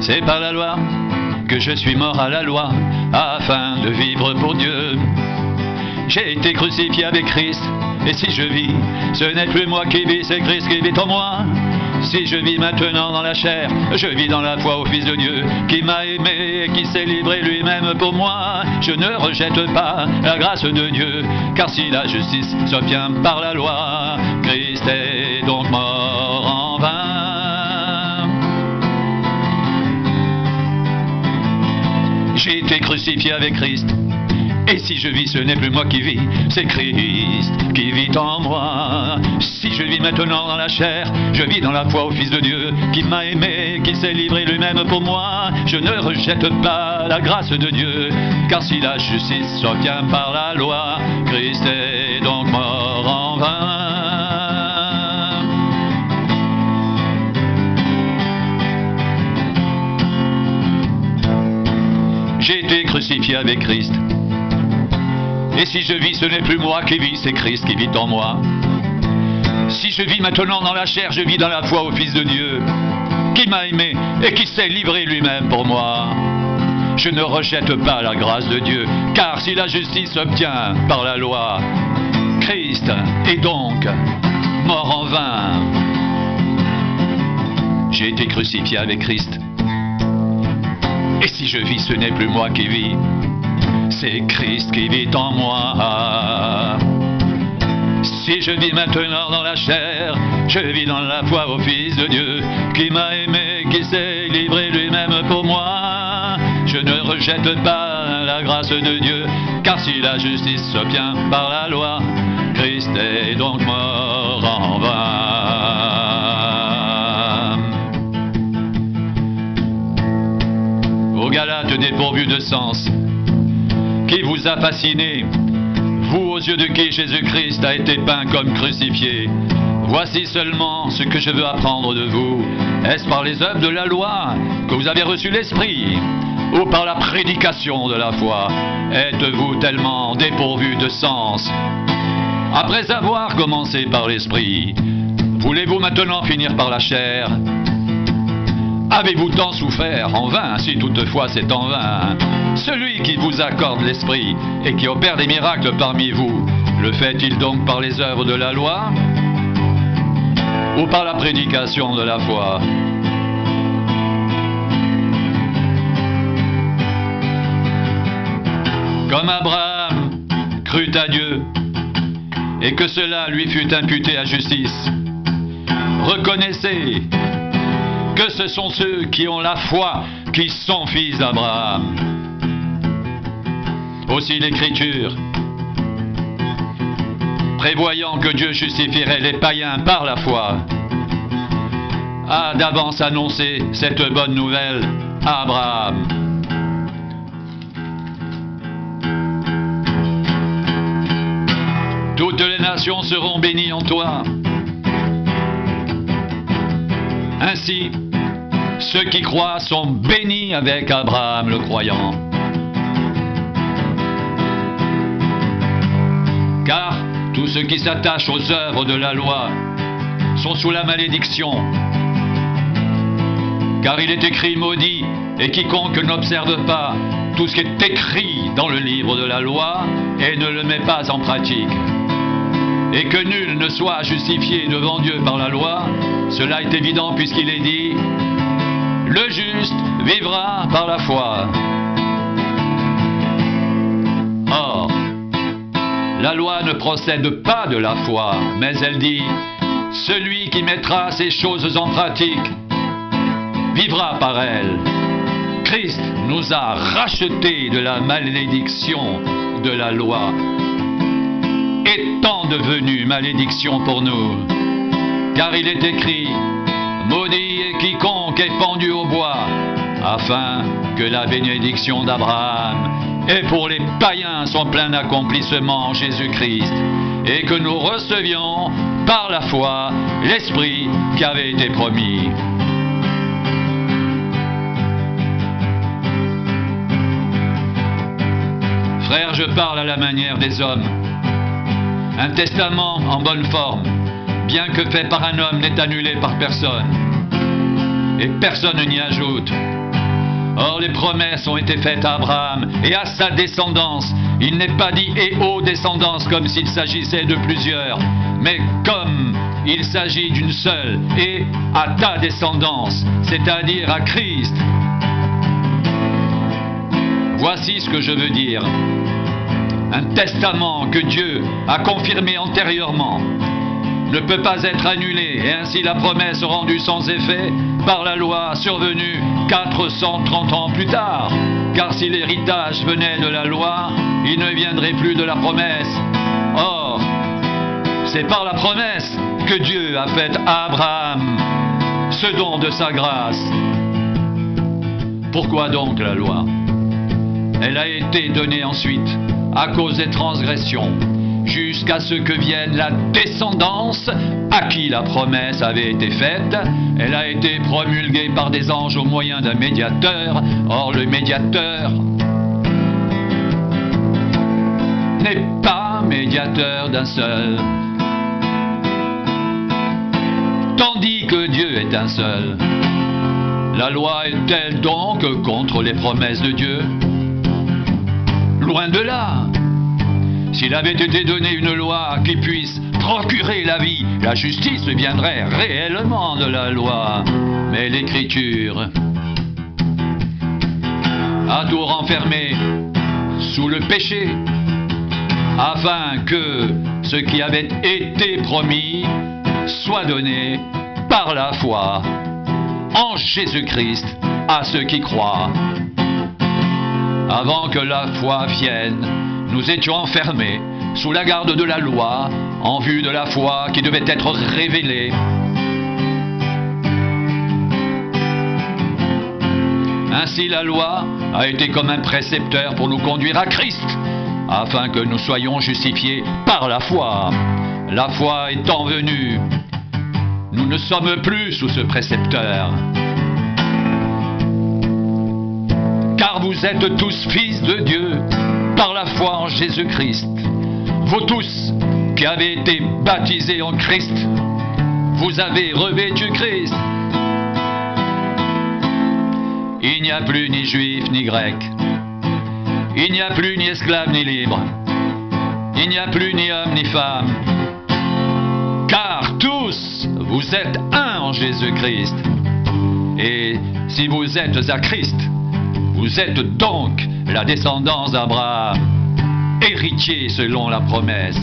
C'est par la loi que je suis mort à la loi, afin de vivre pour Dieu. J'ai été crucifié avec Christ, et si je vis, ce n'est plus moi qui vis, c'est Christ qui vit en moi. Si je vis maintenant dans la chair, je vis dans la foi au Fils de Dieu, qui m'a aimé et qui s'est livré lui-même pour moi. Je ne rejette pas la grâce de Dieu, car si la justice s'obtient par la loi, Christ est donc mort en vain. J'ai été crucifié avec Christ, et si je vis, ce n'est plus moi qui vis, c'est Christ qui vit en moi. Si je vis maintenant dans la chair, je vis dans la foi au Fils de Dieu, qui m'a aimé, qui s'est livré lui-même pour moi. Je ne rejette pas la grâce de Dieu, car si la justice s'obtient par la loi, Christ est donc mort en vain. J'ai été crucifié avec Christ, et si je vis, ce n'est plus moi qui vis, c'est Christ qui vit en moi. Si je vis maintenant dans la chair, je vis dans la foi au Fils de Dieu, qui m'a aimé et qui s'est livré lui-même pour moi. Je ne rejette pas la grâce de Dieu, car si la justice s'obtient par la loi, Christ est donc mort en vain. J'ai été crucifié avec Christ, et si je vis, ce n'est plus moi qui vis, c'est Christ qui vit en moi. Si je vis maintenant dans la chair, je vis dans la foi au Fils de Dieu, qui m'a aimé, qui s'est livré lui-même pour moi. Je ne rejette pas la grâce de Dieu, car si la justice s'obtient par la loi, Christ est donc mort en vain. Aux Galates dépourvus de sens, qui vous a fasciné, vous aux yeux de qui Jésus-Christ a été peint comme crucifié. Voici seulement ce que je veux apprendre de vous. Est-ce par les œuvres de la loi que vous avez reçu l'Esprit, ou par la prédication de la foi? Êtes-vous tellement dépourvus de sens? Après avoir commencé par l'Esprit, voulez-vous maintenant finir par la chair? Avez-vous tant souffert en vain, si toutefois c'est en vain? Celui qui vous accorde l'Esprit et qui opère des miracles parmi vous, le fait-il donc par les œuvres de la loi ou par la prédication de la foi? Comme Abraham crut à Dieu et que cela lui fut imputé à justice, reconnaissez que ce sont ceux qui ont la foi qui sont fils d'Abraham. Aussi l'Écriture, prévoyant que Dieu justifierait les païens par la foi, a d'avance annoncé cette bonne nouvelle à Abraham. Toutes les nations seront bénies en toi. Ainsi, ceux qui croient sont bénis avec Abraham le croyant. Car tous ceux qui s'attachent aux œuvres de la loi sont sous la malédiction. Car il est écrit maudit, et quiconque n'observe pas tout ce qui est écrit dans le livre de la loi et ne le met pas en pratique. Et que nul ne soit justifié devant Dieu par la loi, cela est évident puisqu'il est dit « Le juste vivra par la foi ». Or, la loi ne procède pas de la foi, mais elle dit « Celui qui mettra ces choses en pratique vivra par elles ». Christ nous a rachetés de la malédiction de la loi, étant devenu malédiction pour nous. Car il est écrit, maudit est quiconque est pendu au bois, afin que la bénédiction d'Abraham et pour les païens son plein accomplissement en Jésus-Christ, et que nous recevions par la foi l'Esprit qui avait été promis. Frères, je parle à la manière des hommes. Un testament en bonne forme, bien que fait par un homme, n'est annulé par personne, et personne n'y ajoute Or les promesses ont été faites à Abraham et à sa descendance. Il n'est pas dit « et aux descendances » comme s'il s'agissait de plusieurs, mais comme il s'agit d'une seule « et à ta descendance », c'est-à-dire à Christ. Voici ce que je veux dire. Un testament que Dieu a confirmé antérieurement ne peut pas être annulé, et ainsi la promesse rendue sans effet par la loi survenue 430 ans plus tard. Car si l'héritage venait de la loi, il ne viendrait plus de la promesse. Or, c'est par la promesse que Dieu a fait à Abraham ce don de sa grâce. Pourquoi donc la loi? Elle a été donnée ensuite à cause des transgressions, jusqu'à ce que vienne la descendance à qui la promesse avait été faite. Elle a été promulguée par des anges au moyen d'un médiateur. Or, le médiateur n'est pas médiateur d'un seul, tandis que Dieu est un seul. La loi est-elle donc contre les promesses de Dieu? Loin de là. S'il avait été donné une loi qui puisse procurer la vie, la justice viendrait réellement de la loi. Mais l'Écriture a tout renfermé sous le péché, afin que ce qui avait été promis soit donné par la foi en Jésus-Christ à ceux qui croient. Avant que la foi vienne, nous étions enfermés sous la garde de la loi, en vue de la foi qui devait être révélée. Ainsi la loi a été comme un précepteur pour nous conduire à Christ, afin que nous soyons justifiés par la foi. La foi étant venue, nous ne sommes plus sous ce précepteur. Car vous êtes tous fils de Dieu par la foi en Jésus-Christ. Vous tous qui avez été baptisés en Christ, vous avez revêtu Christ. Il n'y a plus ni juif ni grec. Il n'y a plus ni esclave ni libre. Il n'y a plus ni homme ni femme. Car tous, vous êtes un en Jésus-Christ. Et si vous êtes à Christ, vous êtes donc la descendance d'Abraham, héritier selon la promesse.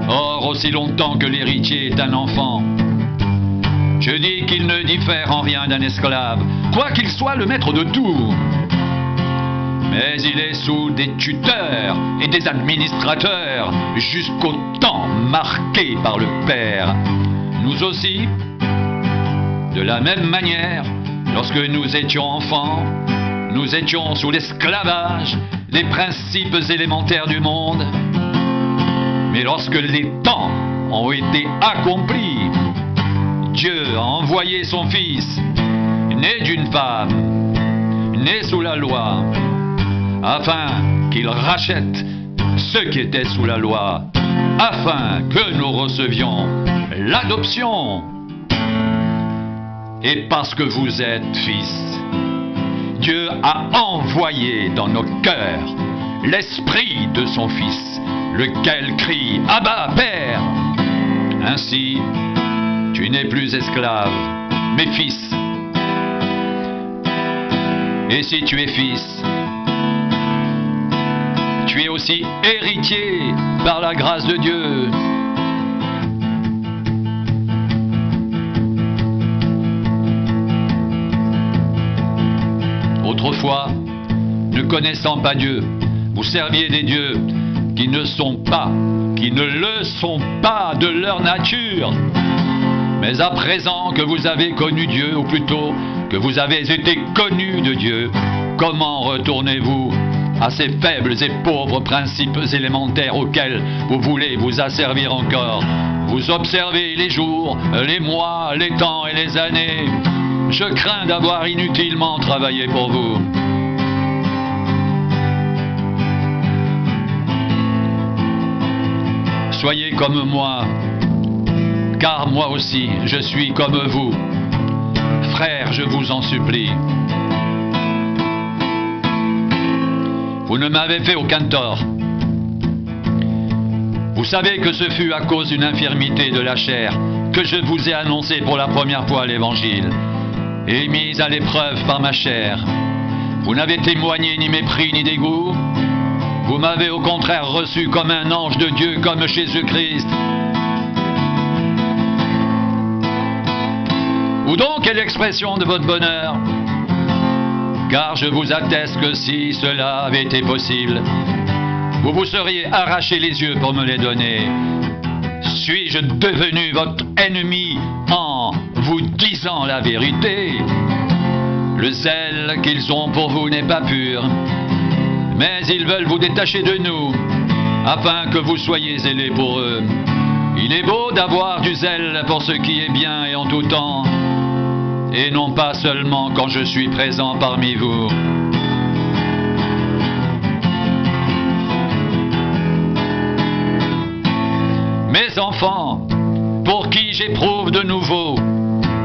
Or, aussi longtemps que l'héritier est un enfant, je dis qu'il ne diffère en rien d'un esclave, quoiqu'il soit le maître de tout. Mais il est sous des tuteurs et des administrateurs jusqu'au temps marqué par le Père. Nous aussi, de la même manière, lorsque nous étions enfants, nous étions sous l'esclavage des principes élémentaires du monde. Mais lorsque les temps ont été accomplis, Dieu a envoyé son Fils, né d'une femme, né sous la loi, afin qu'il rachète ceux qui étaient sous la loi, afin que nous recevions l'adoption. Et parce que vous êtes fils, Dieu a envoyé dans nos cœurs l'esprit de son Fils, lequel crie « Abba, Père !» Ainsi, tu n'es plus esclave, mais fils. Et si tu es fils, tu es aussi héritier par la grâce de Dieu. Autrefois, ne connaissant pas Dieu, vous serviez des dieux qui ne le sont pas de leur nature. Mais à présent que vous avez connu Dieu, ou plutôt que vous avez été connus de Dieu, comment retournez-vous à ces faibles et pauvres principes élémentaires auxquels vous voulez vous asservir encore? Vous observez les jours, les mois, les temps et les années. Je crains d'avoir inutilement travaillé pour vous. Soyez comme moi, car moi aussi je suis comme vous. Frères, je vous en supplie, vous ne m'avez fait aucun tort. Vous savez que ce fut à cause d'une infirmité de la chair que je vous ai annoncé pour la première fois l'Évangile, et mis à l'épreuve par ma chair. Vous n'avez témoigné ni mépris ni dégoût. Vous m'avez au contraire reçu comme un ange de Dieu, comme Jésus-Christ. Où donc est l'expression de votre bonheur? Car je vous atteste que si cela avait été possible, vous vous seriez arraché les yeux pour me les donner. Suis-je devenu votre ennemi en vous disant la vérité? Le zèle qu'ils ont pour vous n'est pas pur, mais ils veulent vous détacher de nous, afin que vous soyez zélés pour eux. Il est beau d'avoir du zèle pour ce qui est bien et en tout temps, et non pas seulement quand je suis présent parmi vous. Mes enfants, pour qui j'éprouve de nouveau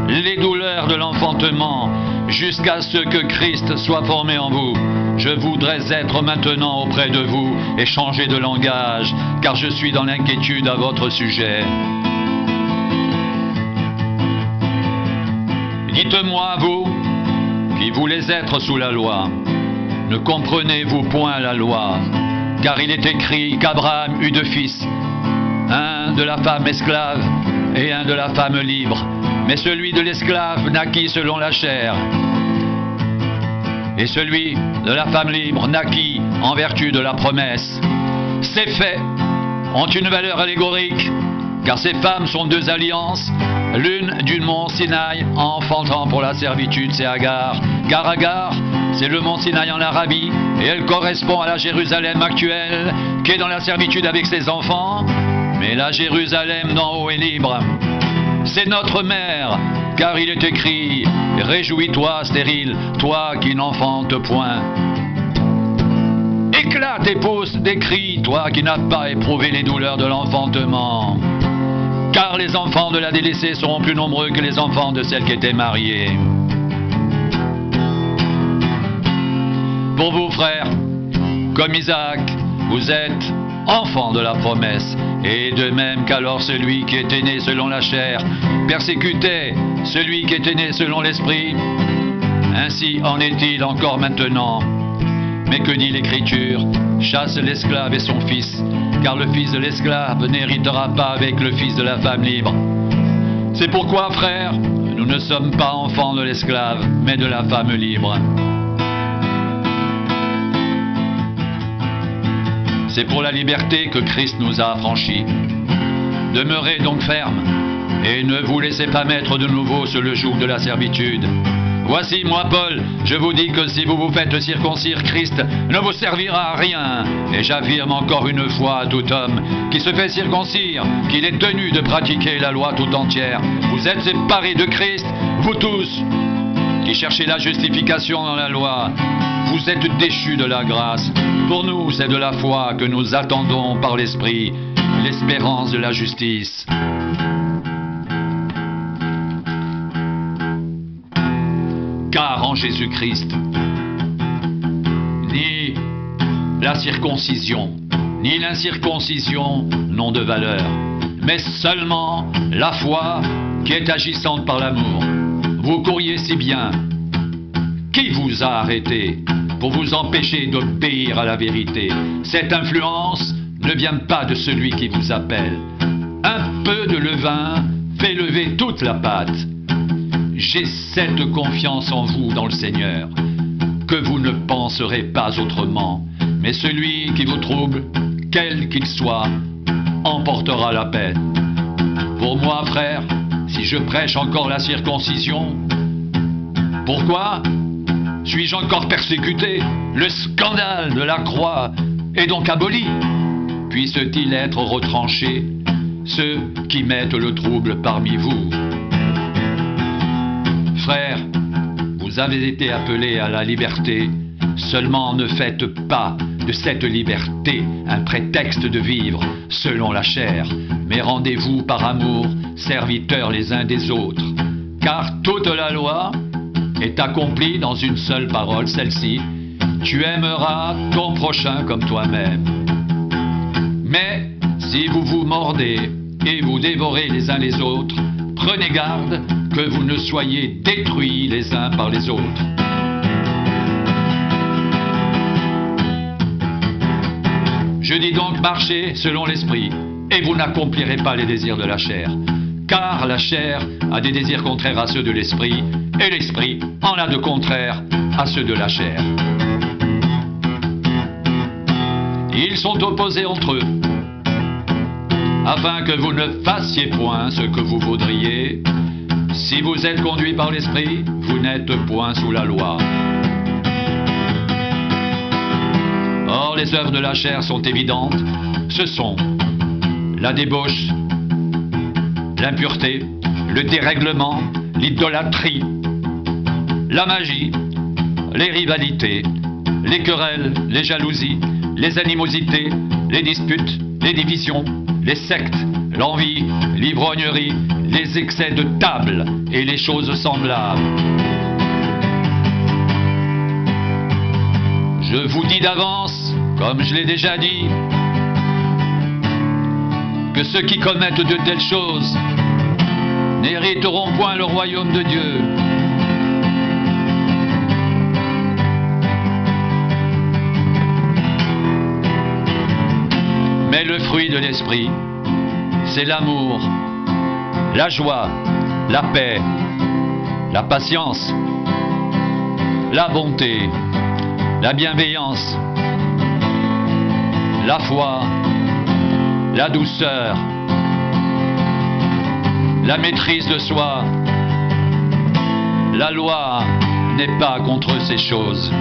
les douleurs de l'enfantement, jusqu'à ce que Christ soit formé en vous, je voudrais être maintenant auprès de vous et changer de langage, car je suis dans l'inquiétude à votre sujet. Dites-moi, vous, qui voulez être sous la loi, ne comprenez-vous point la loi? Car il est écrit qu'Abraham eut deux fils, un de la femme esclave et un de la femme libre. Mais celui de l'esclave naquit selon la chair, et celui de la femme libre naquit en vertu de la promesse. Ces faits ont une valeur allégorique, car ces femmes sont deux alliances, l'une du mont Sinaï enfantant pour la servitude, c'est Agar. Car Agar, c'est le mont Sinaï en Arabie, et elle correspond à la Jérusalem actuelle, qui est dans la servitude avec ses enfants, mais la Jérusalem d'en haut est libre. C'est notre mère, car il est écrit « Réjouis-toi, stérile, toi qui n'enfantes point. » Éclate et pousse des cris, toi qui n'as pas éprouvé les douleurs de l'enfantement. Car les enfants de la délaissée seront plus nombreux que les enfants de celle qui était mariée. Pour vous, frères, comme Isaac, vous êtes enfants de la promesse, et de même qu'alors celui qui était né selon la chair persécutait celui qui était né selon l'esprit, ainsi en est-il encore maintenant. Mais que dit l'Écriture? Chasse l'esclave et son fils, car le fils de l'esclave n'héritera pas avec le fils de la femme libre. C'est pourquoi, frères, nous ne sommes pas enfants de l'esclave, mais de la femme libre. C'est pour la liberté que Christ nous a affranchis. Demeurez donc fermes, et ne vous laissez pas mettre de nouveau sur le joug de la servitude. Voici, moi, Paul, je vous dis que si vous vous faites circoncire, Christ ne vous servira à rien. Et j'affirme encore une fois à tout homme qui se fait circoncire qu'il est tenu de pratiquer la loi tout entière. Vous êtes séparés de Christ, vous tous, qui cherchez la justification dans la loi. Vous êtes déchus de la grâce. Pour nous, c'est de la foi que nous attendons par l'Esprit, l'espérance de la justice. Car en Jésus-Christ, ni la circoncision, ni l'incirconcision n'ont de valeur, mais seulement la foi qui est agissante par l'amour. Vous couriez si bien. Qui vous a arrêté pour vous empêcher d'obéir à la vérité? Cette influence ne vient pas de celui qui vous appelle. Un peu de levain fait lever toute la pâte. J'ai cette confiance en vous dans le Seigneur, que vous ne penserez pas autrement, mais celui qui vous trouble, quel qu'il soit, emportera la peine. Pour moi, frère, si je prêche encore la circoncision, pourquoi suis-je encore persécuté? Le scandale de la croix est donc aboli. Puisse-t-il être retranché, ceux qui mettent le trouble parmi vous? Frères, vous avez été appelés à la liberté, seulement ne faites pas de cette liberté un prétexte de vivre selon la chair, mais rendez-vous par amour, serviteurs les uns des autres. Car toute la loi est accomplie dans une seule parole, celle-ci: tu aimeras ton prochain comme toi-même. Mais si vous vous mordez et vous dévorez les uns les autres, prenez garde que vous ne soyez détruits les uns par les autres. Je dis donc marchez selon l'esprit, et vous n'accomplirez pas les désirs de la chair. Car la chair a des désirs contraires à ceux de l'esprit, et l'esprit en a de contraires à ceux de la chair. Ils sont opposés entre eux, afin que vous ne fassiez point ce que vous voudriez. Si vous êtes conduits par l'esprit, vous n'êtes point sous la loi. Or, les œuvres de la chair sont évidentes. Ce sont la débauche, l'impureté, le dérèglement, l'idolâtrie, la magie, les rivalités, les querelles, les jalousies, les animosités, les disputes, les divisions, les sectes, l'envie, l'ivrognerie, les excès de table et les choses semblables. Je vous dis d'avance, comme je l'ai déjà dit, que ceux qui commettent de telles choses n'hériteront point le royaume de Dieu. Mais le fruit de l'esprit, c'est l'amour, la joie, la paix, la patience, la bonté, la bienveillance, la foi, la douceur, la maîtrise de soi. La loi n'est pas contre ces choses.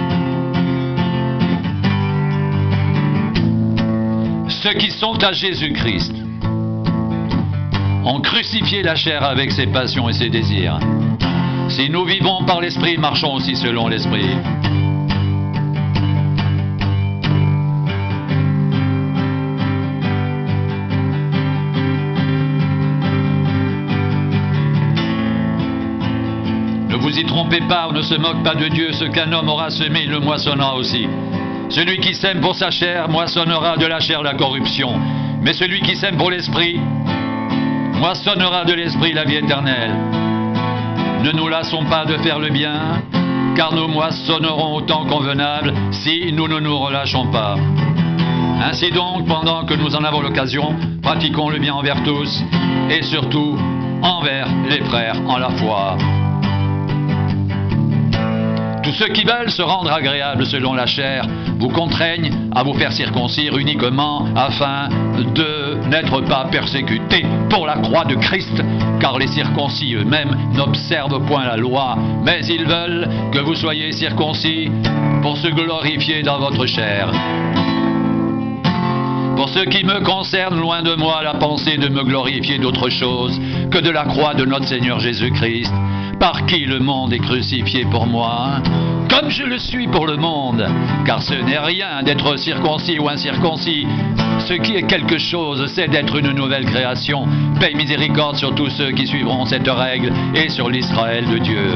Ceux qui sont à Jésus-Christ ont crucifié la chair avec ses passions et ses désirs. Si nous vivons par l'Esprit, marchons aussi selon l'Esprit. Ne vous y trompez pas, on ne se moque pas de Dieu. Ce qu'un homme aura semé, il le moissonnera aussi. Celui qui sème pour sa chair moissonnera de la chair la corruption. Mais celui qui sème pour l'Esprit moissonnera de l'Esprit la vie éternelle. Ne nous lassons pas de faire le bien, car nous moissonnerons au temps convenable si nous ne nous relâchons pas. Ainsi donc, pendant que nous en avons l'occasion, pratiquons le bien envers tous, et surtout envers les frères en la foi. Tous ceux qui veulent se rendre agréables selon la chair vous contraignent à vous faire circoncire uniquement afin de n'être pas persécutés pour la croix de Christ, car les circoncis eux-mêmes n'observent point la loi, mais ils veulent que vous soyez circoncis pour se glorifier dans votre chair. Pour ce qui me concerne, loin de moi la pensée de me glorifier d'autre chose que de la croix de notre Seigneur Jésus-Christ, par qui le monde est crucifié pour moi, comme je le suis pour le monde, car ce n'est rien d'être circoncis ou incirconcis. Ce qui est quelque chose, c'est d'être une nouvelle création. Paix miséricorde sur tous ceux qui suivront cette règle et sur l'Israël de Dieu.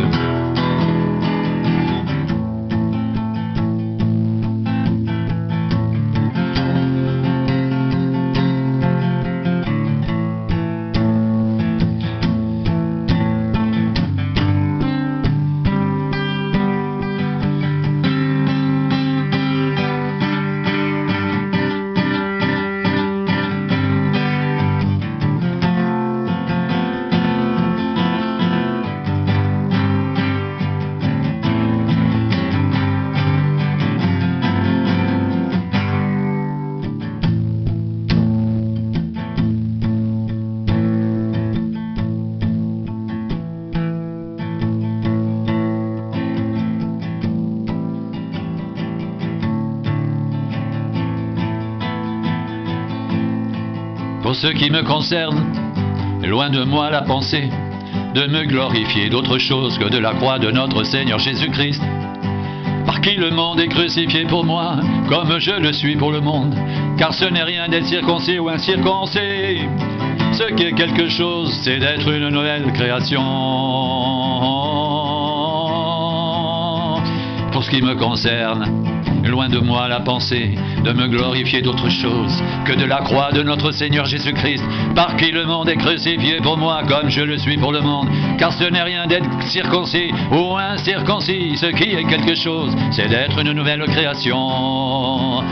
Pour ce qui me concerne, loin de moi la pensée de me glorifier d'autre chose que de la croix de notre Seigneur Jésus-Christ, par qui le monde est crucifié pour moi, comme je le suis pour le monde, car ce n'est rien d'être circoncis ou incirconcis. Ce qui est quelque chose, c'est d'être une nouvelle création. Pour ce qui me concerne, Loin de moi la pensée de me glorifier d'autre chose que de la croix de notre Seigneur Jésus-Christ, par qui le monde est crucifié pour moi comme je le suis pour le monde. Car ce n'est rien d'être circoncis ou incirconcis, ce qui est quelque chose, c'est d'être une nouvelle création.